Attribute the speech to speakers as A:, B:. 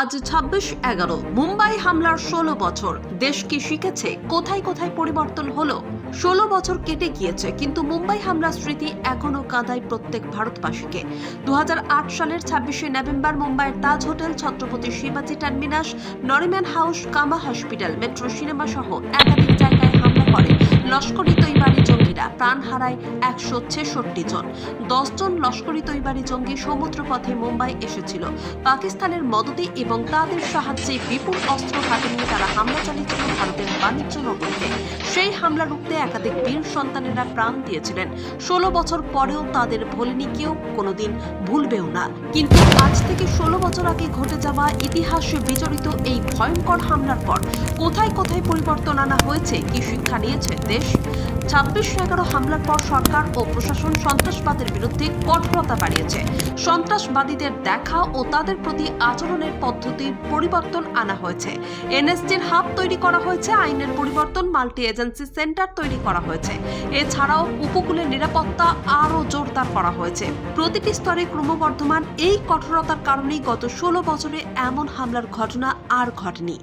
A: আজ 26/11 মুম্বাই হামলার 16 বছর। দেশ কি শিখেছে? কোথায় কোথায় পরিবর্তন হলো? 16 বছর কেটে গিয়েছে, কিন্তু মুম্বাই হামলার স্মৃতি এখনো কাঁদায় প্রত্যেক ভারতবাসীকে। 2008 সালের 26শে নভেম্বর মুম্বাইয়ের তাজ হোটেল, ছত্রপতি শিবাজি টার্মিনাস, নরিম্যান হাউস, কামা হসপিটাল, মেট্রো সিনেমা সহ একাধিক জায়গায় হামলা করে লস্করি তৈবারি জঙ্গিরা। প্রাণ হারায় 166 জন। 10 জন লস্করি তৈবারি জঙ্গি সমুদ্রপথে মুম্বাই এসেছিল। পাকিস্তানের মদদে এবং তাদের সাহায্যে বিপুল অস্ত্র হাতে নিয়ে তারা হামলা চালিয়েছিল ভারতের বাণিজ্য নগরীতে। সেই হামলা রুখতে একাধিক বীর সন্তানেরা প্রাণ দিয়েছিলেন। 16 বছর পরেও তাদের ভোলেনি কেউ, কোনোদিন ভুলবেও না। কিন্তু আজ থেকে 16 বছর আগে ঘটে যাওয়া ইতিহাসে বিজড়িত এই ভয়ঙ্কর হামলার পর কোথায় কোথায় পরিবর্তন আনা হয়েছে, কি শিক্ষা নিয়েছে দেশ? 26/11 হামলার পর সরকার ও প্রশাসন সন্ত্রাসবাদের বিরুদ্ধে কঠোরতা বাড়িয়েছে। সন্ত্রাসবাদীদের দেখা ও তাদের প্রতি আচরণের পদ্ধতির পরিবর্তন আনা হয়েছে। এনএসজির হাব তৈরি করা হয়েছে, আইনের পরিবর্তন, মাল্টি এজেন্সি সেন্টার তৈরি করা হয়েছে। এছাড়াও উপকূলের নিরাপত্তা আরও জোরদার করা হয়েছে। প্রতিটি স্তরে ক্রমবর্ধমান এই কঠোরতার কারণেই গত 16 বছরে এমন হামলার ঘটনা আর ঘটেনি।